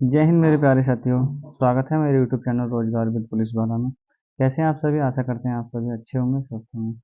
जय हिंद मेरे प्यारे साथियों। स्वागत है मेरे यूट्यूब चैनल रोजगार विद पुलिस वाला में। कैसे हैं आप सभी? आशा करते हैं आप सभी अच्छे होंगे, स्वस्थ होंगे।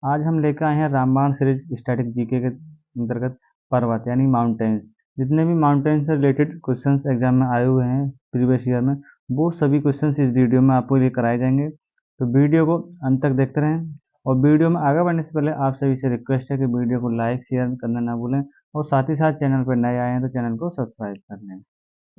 आज हम लेकर आए हैं रामबाण सीरीज स्टैटिक जीके के अंतर्गत पर्वत यानी माउंटेन्स। जितने भी माउंटेन से रिलेटेड क्वेश्चंस एग्जाम में आए हुए हैं प्रीवियस ईयर में, वो सभी क्वेश्चंस इस वीडियो में आपको लिए कराए जाएंगे। तो वीडियो को अंत तक देखते रहें। और वीडियो में आगे बढ़ने से पहले आप सभी से रिक्वेस्ट है कि वीडियो को लाइक शेयर करना ना भूलें, और साथ ही साथ चैनल पर नए आए हैं तो चैनल को सब्सक्राइब कर लें।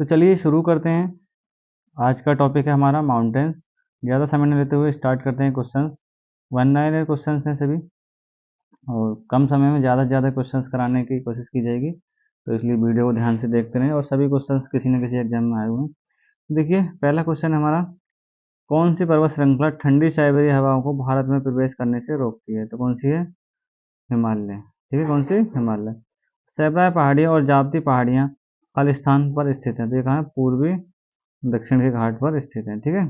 तो चलिए शुरू करते हैं। आज का टॉपिक है हमारा माउंटेन्स। ज़्यादा समय नहीं लेते हुए स्टार्ट करते हैं क्वेश्चंस। 1 क्वेश्चंस हैं सभी, और कम समय में ज़्यादा से ज़्यादा क्वेश्चंस कराने की कोशिश की जाएगी, तो इसलिए वीडियो को ध्यान से देखते रहें। और सभी क्वेश्चंस किसी न किसी एग्जाम में आए हुए हैं। देखिए पहला क्वेश्चन हमारा, कौन सी पर्वत श्रृंखला ठंडी साइबेरियन हवाओं को भारत में प्रवेश करने से रोकती है? तो कौन सी है? हिमालय। ठीक है, कौन सी? हिमालय। सैबराय पहाड़ियाँ और जाप्ती पहाड़ियाँ खालिस्तान पर स्थित है, तो ये कहाँ है? पूर्वी दक्षिण के घाट पर स्थित है। ठीक है।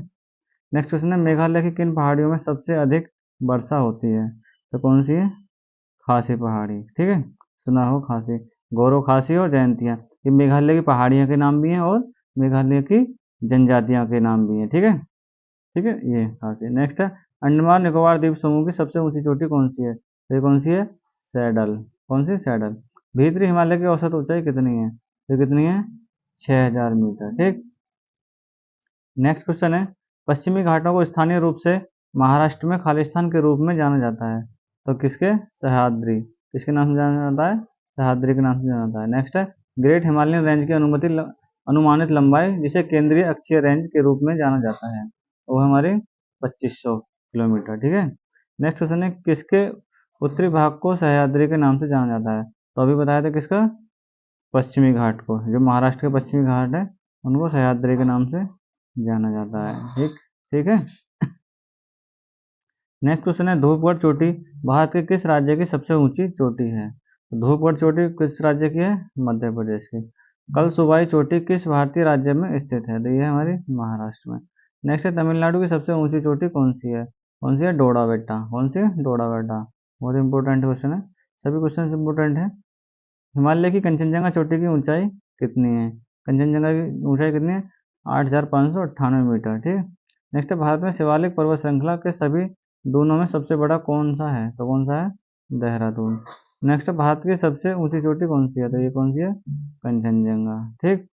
नेक्स्ट क्वेश्चन है, मेघालय की किन पहाड़ियों में सबसे अधिक वर्षा होती है? तो कौन सी है? खासी पहाड़ी। ठीक है, सुना हो खासी। गौरव खासी और जयंतियाँ, ये मेघालय की पहाड़ियों के नाम भी हैं और मेघालय की जनजातियों के नाम भी हैं। ठीक है, ठीक है, ये खासी। नेक्स्ट है, अंडमान निकोबार द्वीप समूह की सबसे ऊंची चोटी कौन सी है? तो ये कौन सी है? सैडल। कौन सी? सैडल। भीतरी हिमालय की औसत ऊंचाई कितनी है? तो कितनी है? 6000 मीटर। ठीक। नेक्स्ट क्वेश्चन है, पश्चिमी घाटों को स्थानीय रूप से महाराष्ट्र में खालिस्तान के रूप में जाना जाता है, तो किसके? सह्याद्री। किसके नाम से जाना जाता है? सह्याद्री के नाम से जाना जाता है। नेक्स्ट है, ग्रेट हिमालयन रेंज की अनुमानित लंबाई जिसे केंद्रीय अक्षीय रेंज के रूप में जाना जाता है, वो हमारी 2500 किलोमीटर। ठीक है। नेक्स्ट क्वेश्चन है, किसके उत्तरी भाग को सह्याद्री के नाम से जाना जाता है? तो अभी बताया था किसका? पश्चिमी घाट को। जो महाराष्ट्र के पश्चिमी घाट है उनको सह्याद्री के नाम से जाना जाता है। ठीक, ठीक है। नेक्स्ट क्वेश्चन है, धूपगढ़ चोटी भारत के किस राज्य की सबसे ऊंची चोटी है? तो धूपगढ़ चोटी किस राज्य की है? मध्य प्रदेश की। कल सुबाई चोटी किस भारतीय राज्य में स्थित है? तो ये है हमारी महाराष्ट्र में। नेक्स्ट है, तमिलनाडु की सबसे ऊंची चोटी कौन सी है? कौन सी है? डोडा बेट्टा। कौन सी है? डोडा बेट्टा। बहुत इंपॉर्टेंट क्वेश्चन है, सभी क्वेश्चन इंपॉर्टेंट है। हिमालय की कंचनजंगा चोटी की ऊंचाई कितनी है? कंचनजंगा की ऊंचाई कितनी है? 8598 मीटर। ठीक है। नेक्स्ट है, भारत में शिवालिक पर्वत श्रृंखला के सभी दोनों में सबसे बड़ा कौन सा है? तो कौन सा है? देहरादून। नेक्स्ट है, भारत की सबसे ऊंची चोटी कौन सी है? तो ये कौन सी है? कंचनजंगा। ठीक।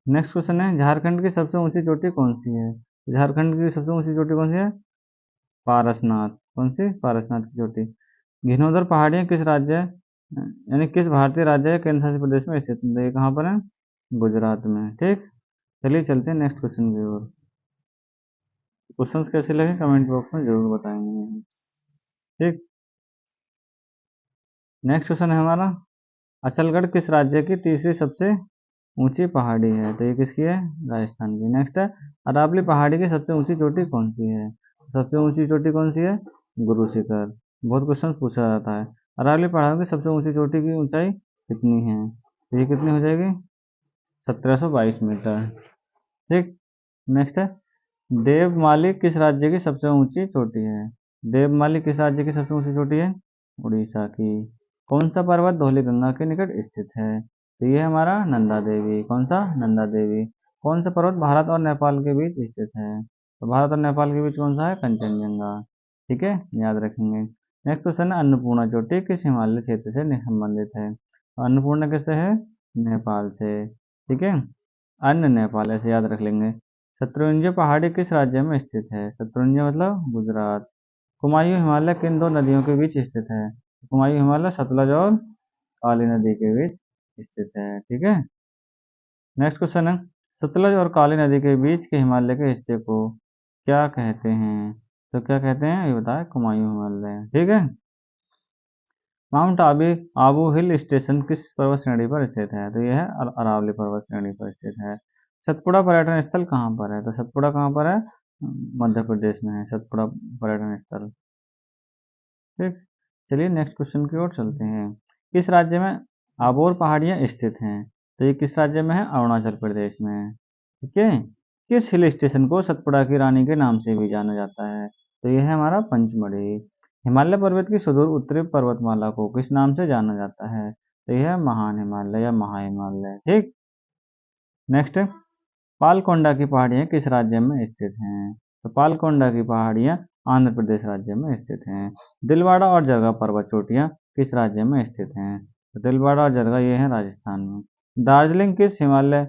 नेक्स्ट क्वेश्चन है, झारखंड की सबसे ऊंची चोटी कौन सी है? झारखंड की सबसे ऊंची चोटी कौन सी है? पारसनाथ। कौन सी? पारसनाथ की चोटी। घिनौदर पहाड़ियाँ किस राज्य यानी किस भारतीय राज्य या केंद्र शासित प्रदेश में स्थित है? ये कहाँ पर है? गुजरात में। ठीक। चलिए चलते हैं नेक्स्ट क्वेश्चन की ओर। क्वेश्चंस कैसे लगे कमेंट बॉक्स में जरूर बताएंगे। ठीक। नेक्स्ट क्वेश्चन है हमारा, अचलगढ़ किस राज्य की तीसरी सबसे ऊंची पहाड़ी है? तो ये किसकी है? राजस्थान की। नेक्स्ट है, अरावली पहाड़ी की सबसे ऊंची चोटी कौन सी है? सबसे ऊंची चोटी कौन सी है? गुरु शिखर। बहुत क्वेश्चन पूछा जाता है। अरावली पहाड़ों की सबसे ऊंची चोटी की ऊंचाई कितनी है? तो ये कितनी हो जाएगी? 1722 मीटर। ठीक। नेक्स्ट है, देवमाली किस राज्य की सबसे ऊंची चोटी है? देवमाली किस राज्य की सबसे ऊंची चोटी है? उड़ीसा की। कौन सा पर्वत धौलीगंगा के निकट स्थित है? तो ये है हमारा नंदा देवी। कौन सा? नंदा देवी। कौन सा पर्वत भारत और नेपाल के बीच स्थित है? तो भारत और नेपाल के बीच कौन सा है? कंचनजंगा। ठीक है, याद रखेंगे। नेक्स्ट क्वेश्चन है, अन्नपूर्णा चोटी किस हिमालय क्षेत्र से संबंधित है? अन्नपूर्णा किससे है? नेपाल से। ठीक है, अन्य नेपाल ऐसे याद रख लेंगे। शत्रुंजय पहाड़ी किस राज्य में स्थित है? शत्रुंजय मतलब गुजरात। कुमायूं हिमालय किन दो नदियों के बीच स्थित है? कुमायूं हिमालय सतलज और काली नदी के बीच स्थित है। ठीक है। नेक्स्ट क्वेश्चन है, सतलज और काली नदी के बीच के हिमालय के हिस्से को क्या कहते हैं? तो क्या कहते हैं ये बताए? कुमायूं हिमालय। ठीक है। माउंट आबू हिल स्टेशन किस पर्वत श्रेणी पर स्थित है? तो यह है अरावली पर्वत श्रेणी पर स्थित है। सतपुड़ा पर्यटन स्थल कहाँ पर है? तो सतपुड़ा कहाँ पर है? मध्य प्रदेश में है सतपुड़ा पर्यटन स्थल। ठीक। चलिए नेक्स्ट क्वेश्चन की ओर चलते हैं। किस राज्य में आबोर पहाड़ियां स्थित हैं? तो ये किस राज्य में है? अरुणाचल प्रदेश में। ठीक है। किस हिल स्टेशन को सतपुड़ा की रानी के नाम से भी जाना जाता है? तो यह है हमारा पंचमढ़ी। हिमालय पर्वत की सुदूर उत्तरी पर्वतमाला को किस नाम से जाना जाता है? तो यह है महान हिमालय या महाहिमालय। ठीक। नेक्स्ट, पालकोंडा की पहाड़ियाँ किस राज्य में स्थित हैं? तो पालकोंडा की पहाड़ियाँ आंध्र प्रदेश राज्य में स्थित हैं। दिलवाड़ा और जरगा पर्वत चोटियाँ किस राज्य में स्थित हैं? तो दिलवाड़ा और जरगा ये हैं राजस्थान में। दार्जिलिंग किस हिमालय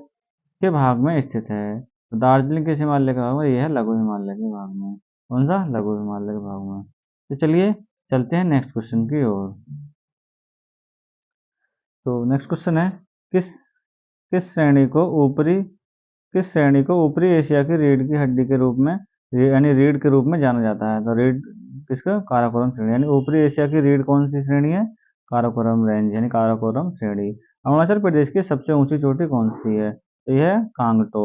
के भाग में स्थित है? तो दार्जिलिंग किस हिमालय के भाग में? ये है लघु हिमालय के भाग में। कौन सा? लघु हिमालय के भाग में। तो चलिए चलते हैं नेक्स्ट क्वेश्चन की ओर। तो नेक्स्ट क्वेश्चन है, किस किस श्रेणी को ऊपरी किस श्रेणी को ऊपरी एशिया की रीढ़ की हड्डी के रूप में यानी रीढ़ के रूप में जाना जाता है? तो रीढ़ किसका? काराकोरम श्रेणी। यानी ऊपरी एशिया की रीढ़ कौन सी श्रेणी है? काराकोरम रेंज यानी काराकोरम श्रेणी। अरुणाचल प्रदेश की सबसे ऊंची चोटी कौन सी है? तो यह है कांगटो।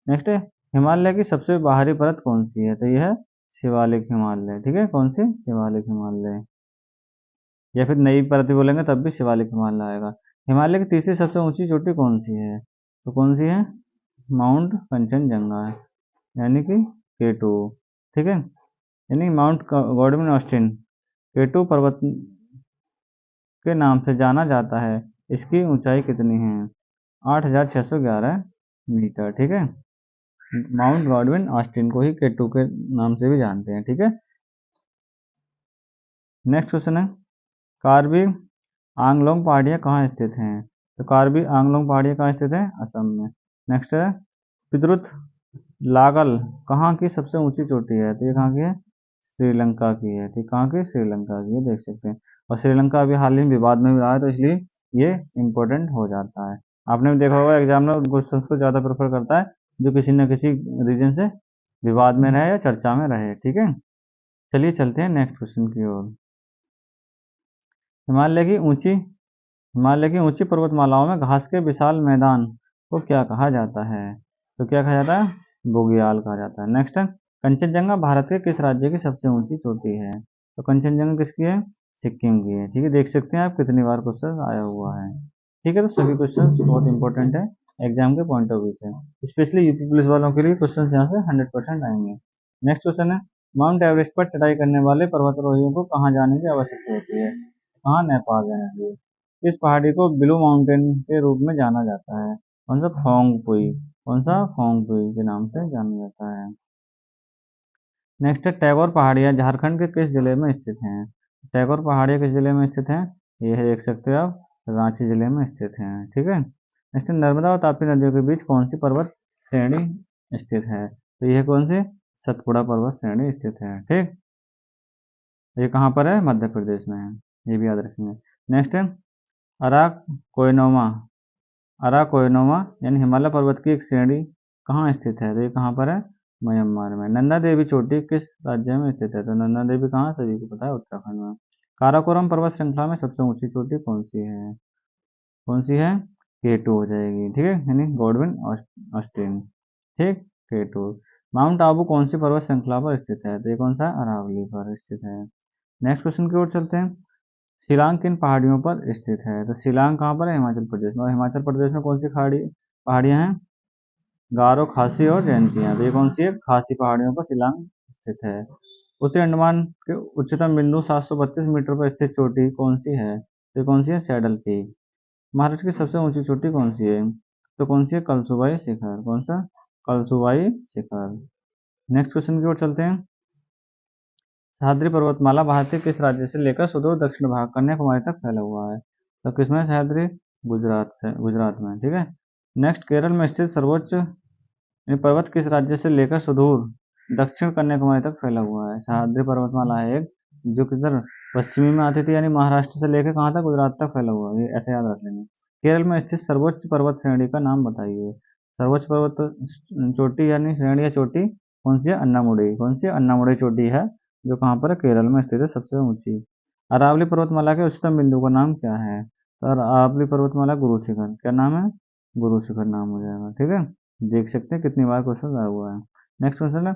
नेक्स्ट है, हिमालय की सबसे बाहरी परत कौन सी है? तो यह है शिवालिक हिमालय। ठीक है, कौन सी? शिवालिक हिमालय। या फिर नई परत भी बोलेंगे तब भी शिवालिक हिमालय आएगा। हिमालय की तीसरी सबसे ऊंची चोटी कौन सी है? तो कौन सी है? माउंट कंचनजंगा है, यानी कि K2। ठीक है, यानी माउंट गॉडविन ऑस्टिन K2 पर्वत के नाम से जाना जाता है। इसकी ऊंचाई कितनी है? 8,611 मीटर। ठीक है, माउंट गॉडविन ऑस्टिन को ही K2 के नाम से भी जानते हैं। ठीक है, नेक्स्ट क्वेश्चन है, कार्बी आंगलोंग पहाड़ियाँ कहाँ स्थित हैं? तो कार्बी आंगलोंग पहाड़ियाँ कहाँ स्थित हैं? असम में। नेक्स्ट है, पितरुथ लागल कहाँ की सबसे ऊंची चोटी है? तो ये कहाँ की है? श्रीलंका की है। ठीक, कहाँ की? श्रीलंका की है, देख सकते हैं। और श्रीलंका अभी हाल ही में विवाद में भी रहा है, तो इसलिए ये इम्पोर्टेंट हो जाता है। आपने भी देखा होगा एग्जाम में उन क्वेश्चन को ज़्यादा प्रेफर करता है जो किसी न किसी रीजन से विवाद में रहे या चर्चा में रहे। ठीक है, चलिए चलते हैं नेक्स्ट क्वेश्चन की ओर। हिमालय की ऊंची पर्वतमालाओं में घास के विशाल मैदान को क्या कहा जाता है? तो क्या कहा जाता है? बुग्याल कहा जाता है। नेक्स्ट है, कंचनजंगा भारत के किस राज्य की सबसे ऊंची चोटी है? तो कंचनजंगा किसकी है? सिक्किम की है। ठीक है, देख सकते हैं आप कितनी बार क्वेश्चन आया हुआ है। ठीक है, तो सभी क्वेश्चन बहुत इंपॉर्टेंट है एग्जाम के पॉइंट ऑफ व्यू से, स्पेशली यूपी पुलिस वालों के लिए क्वेश्चन यहाँ से 100% आएंगे। नेक्स्ट क्वेश्चन है, माउंट एवरेस्ट पर चढ़ाई करने वाले पर्वतारोहियों को कहाँ जाने की आवश्यकता होती है? कहाँ? नेपाल जाने के लिए। इस पहाड़ी को ब्लू माउंटेन के रूप में जाना जाता है। कौन सा? फोंगपुई। कौन सा? फोंगपुई के नाम से जाना जाता है। नेक्स्ट है, टैगोर पहाड़ियाँ झारखंड के किस जिले में स्थित हैं? टैगोर पहाड़ियाँ किस जिले में स्थित हैं? ये है, देख सकते हो आप, रांची जिले में स्थित हैं। ठीक है, नेक्स्ट, नर्मदा और तापी नदियों के बीच कौन सी पर्वत श्रेणी स्थित है? तो यह कौन सी? सतपुड़ा पर्वत श्रेणी स्थित है। ठीक, ये कहाँ पर है? मध्य प्रदेश में है, ये भी याद रखेंगे। नेक्स्ट है, अराकोनोमा अराकोनोमा यानी हिमालय पर्वत की एक श्रेणी कहाँ स्थित है? तो ये कहाँ पर है? म्यांमार में। नंदा देवी चोटी किस राज्य में स्थित है? तो नंदा देवी कहाँ? सभी को पता है, उत्तराखंड में। काराकोरम पर्वत श्रृंखला में सबसे ऊंची चोटी कौन सी है? कौन सी है? K2 हो जाएगी। ठीक है, यानी गॉडविन ऑस्टिन। ठीक, K2। माउंट आबू कौन सी पर्वत श्रृंखला पर स्थित है? तो ये कौन सा? अरावली पर स्थित है। नेक्स्ट क्वेश्चन की ओर चलते हैं, शिलांग किन पहाड़ियों पर स्थित है? तो शिलांग कहाँ पर है? हिमाचल प्रदेश में। और हिमाचल प्रदेश में कौन सी पहाड़ियाँ हैं? गारो, खासी और जयंतियाँ। तो ये कौन सी है? खासी पहाड़ियों पर शिलांग स्थित है। उत्तरी अंडमान के उच्चतम बिंदु 732 मीटर पर स्थित चोटी कौन सी है? तो ये कौन सी है? Saddle peak. महाराष्ट्र की सबसे ऊंची चोटी कौन सी है? तो कौन सी है? कलसुबाई शिखर। कौन सा? कलसुबाई शिखर। नेक्स्ट क्वेश्चन की ओर चलते हैं, सह्याद्री पर्वतमाला भारत के किस राज्य से लेकर सुदूर दक्षिण भाग कन्याकुमारी तक फैला हुआ है? तो किसमें? सह्याद्री गुजरात में। ठीक है, नेक्स्ट, केरल में स्थित सर्वोच्च पर्वत किस राज्य से लेकर सुदूर दक्षिण कन्याकुमारी तक फैला हुआ है? सह्याद्री पर्वतमाला है एक, जो किधर पश्चिमी में आती थी, यानी महाराष्ट्र से लेकर कहाँ तक? गुजरात तक फैला हुआ है। ये ऐसे याद रख लेंगे। केरल में स्थित सर्वोच्च पर्वत श्रेणी का नाम बताइए। सर्वोच्च पर्वत चोटी यानी श्रेणी या चोटी कौन सी है? अन्नामुडी। कौन सी? अन्नामुडी चोटी है, जो कहाँ पर है? केरल में स्थित है, सबसे ऊंची। अरावली पर्वतमाला के उच्चतम बिंदु का नाम क्या है? तो अरावली पर्वतमाला गुरु शिखर। क्या नाम है? गुरु शिखर नाम हो जाएगा। ठीक है, देख सकते हैं कितनी बार क्वेश्चन आया हुआ है। नेक्स्ट क्वेश्चन है,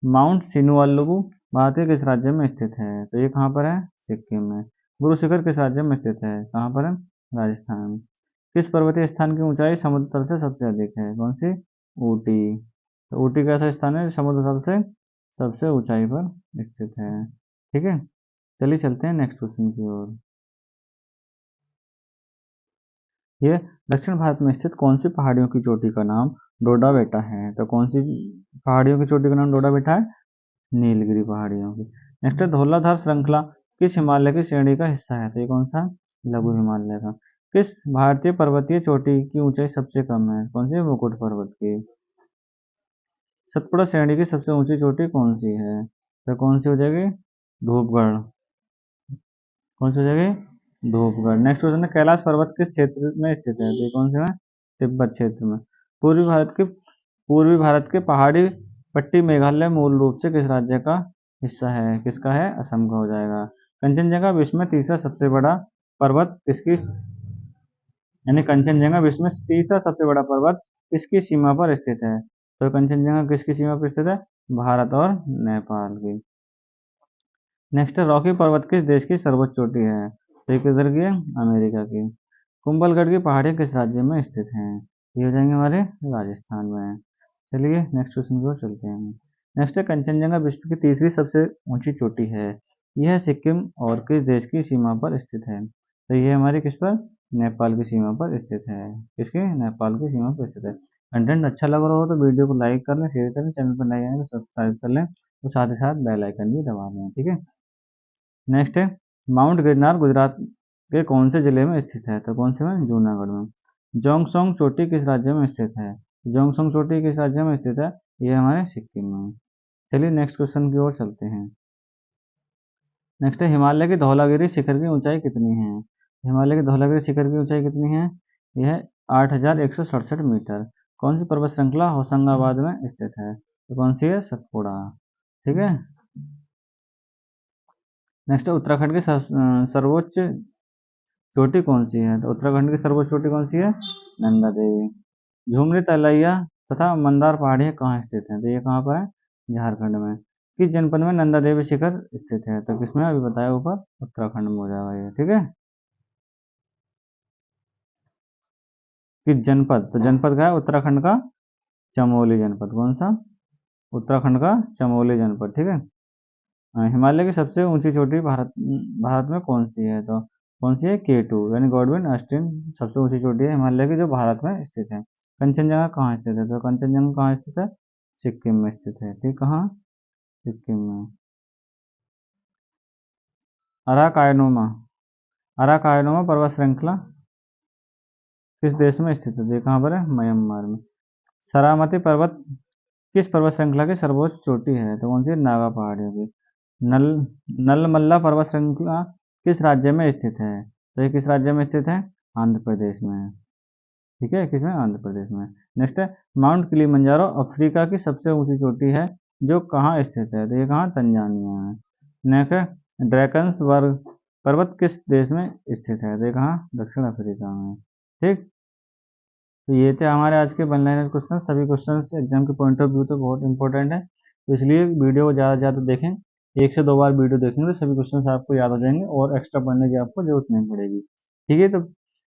माउंट सिनुअल्लुगु भारत के किस राज्य में स्थित है? तो ये कहाँ पर है? सिक्किम में। गुरु शिखर किस राज्य में स्थित है? कहाँ पर है? राजस्थान। किस पर्वतीय स्थान की ऊंचाई समुद्र तल से सबसे अधिक है? कौन सी? ऊटी। तो ऊटी का ऐसा स्थान है जो समुद्र तल से सबसे ऊंचाई पर स्थित है। ठीक है, चलिए चलते हैं नेक्स्ट क्वेश्चन की ओर। ये दक्षिण भारत में स्थित कौन सी पहाड़ियों की चोटी का नाम डोडा बेटा है? तो कौन सी पहाड़ियों की चोटी का नाम डोडा बेटा है? नीलगिरी पहाड़ियों की। नेक्स्ट है धौलाधार श्रृंखला किस हिमालय की श्रेणी का हिस्सा है? तो ये कौन सा? लघु हिमालय का। किस भारतीय पर्वतीय चोटी की ऊंचाई सबसे कम है? कौन सी? मुकुट पर्वत की। सतपुड़ा श्रेणी की सबसे ऊंची चोटी कौन सी है? तो कौन सी हो जाएगी? धूपगढ़। कौन सी हो जाएगी? धूपगढ़। नेक्स्ट क्वेश्चन है कैलाश पर्वत किस क्षेत्र में स्थित है? तो ये कौन सा है? तिब्बत क्षेत्र में। पूर्वी भारत के पहाड़ी पट्टी मेघालय मूल रूप से किस राज्य का हिस्सा है? किसका है? असम का हो जाएगा। कंचनजंगा विश्व में तीसरा सबसे बड़ा पर्वत किसकी यानी कंचनजंगा विश्व में तीसरा सबसे बड़ा पर्वत किसकी सीमा पर स्थित है? तो कंचनजंगा किसकी सीमा पर स्थित है? भारत और नेपाल की। नेक्स्ट है रॉकी पर्वत किस देश की सर्वोच्च चोटी है? तो ये किधर की है? अमेरिका की। कुंभलगढ़ की पहाड़ियाँ किस राज्य में स्थित हैं? ये हो जाएंगे हमारे राजस्थान में। चलिए नेक्स्ट क्वेश्चन की ओर चलते हैं। नेक्स्ट है कंचनजंगा विश्व की तीसरी सबसे ऊंची चोटी है। यह सिक्किम और किस देश की सीमा पर स्थित है? तो ये हमारी किस पर? नेपाल की सीमा पर स्थित है। किसकी? नेपाल की सीमा पर स्थित है। कंटेंट अच्छा लग रहा हो तो वीडियो को लाइक कर लें, शेयर कर लें, चैनल पर नए आए तो सब्सक्राइब कर लें और साथ ही साथ बेल आइकन भी दबा लें। ठीक है। नेक्स्ट है माउंट गिरनार गुजरात के कौन से जिले में स्थित है? तो कौन से में? जूनागढ़ में। जोंगसोंग चोटी किस राज्य में स्थित है? जोंगसोंग चोटी किस राज्य में स्थित है? ये हमारे सिक्किम में। चलिए नेक्स्ट क्वेश्चन की ओर चलते हैं। नेक्स्ट है हिमालय की धौलागिरी शिखर की ऊंचाई कितनी है? हिमालय की धौलागिरी शिखर की ऊंचाई कितनी है? यह 8,167 मीटर। कौन सी पर्वत श्रृंखला होशंगाबाद में स्थित है? तो कौन सी है? सतपुड़ा। ठीक है। नेक्स्ट है उत्तराखंड की सर्वोच्च चोटी कौन सी है? तो उत्तराखंड की सर्वोच्च चोटी कौन सी है? नंदा देवी। झुमरी तलैया तथा मंदार पहाड़ियाँ कहाँ स्थित हैं? तो ये कहाँ पर है? झारखंड में। किस जनपद में नंदा देवी शिखर स्थित है? तो किसमें? अभी बताया ऊपर, उत्तराखंड में हो जाएगा ये। ठीक है। किस जनपद? तो जनपद का है उत्तराखंड का चमोली जनपद। कौन सा? उत्तराखंड का चमोली जनपद। ठीक है। हिमालय की सबसे ऊंची चोटी भारत में कौन सी है? तो कौन सी है? K2 यानी गॉडविन ऑस्टिन सबसे ऊंची चोटी है हिमालय की जो भारत में स्थित है। कंचनजंगा कहाँ स्थित है? तो कंचनजंगा कहाँ स्थित है? सिक्किम में स्थित है। ठीक, कहाँ? सिक्किम में। अराकायनोमा अराकायनोमा पर्वत श्रृंखला किस देश में स्थित है? तो ये कहाँ पर है? म्यांमार में। सरामती पर्वत किस पर्वत श्रृंखला की सर्वोच्च चोटी है? तो कौन सी? नागा पहाड़ियों की। नल नलमल्ला पर्वत श्रृंखला किस राज्य में स्थित है? तो ये किस राज्य में स्थित है? आंध्र प्रदेश में। ठीक है, किसमें? आंध्र प्रदेश में। नेक्स्ट है माउंट किलिमंजारो अफ्रीका की सबसे ऊंची चोटी है जो कहाँ स्थित है? तो ये कहाँ? तंजानिया में। नेक्स्ट है ड्रैकन्सबर्ग पर्वत किस देश में स्थित है? तो ये कहाँ? दक्षिण अफ्रीका में। ठीक। तो ये थे हमारे आज के वन लाइनर क्वेश्चन। सभी क्वेश्चन एग्जाम के पॉइंट ऑफ व्यू तो बहुत इंपॉर्टेंट है, तो इसलिए वीडियो को ज़्यादा से ज़्यादा देखें। 1 से 2 बार वीडियो देखेंगे तो सभी क्वेश्चन आपको याद हो जाएंगे और एक्स्ट्रा पढ़ने की आपको जरूरत नहीं पड़ेगी। ठीक है। तो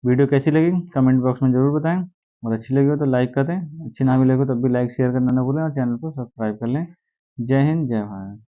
वीडियो कैसी लगी कमेंट बॉक्स में जरूर बताएं और अच्छी लगी हो तो लाइक कर दें, अच्छी ना भी लगे तब भी लाइक शेयर करना ना भूलें और चैनल को सब्सक्राइब कर लें। जय हिंद, जय भारत।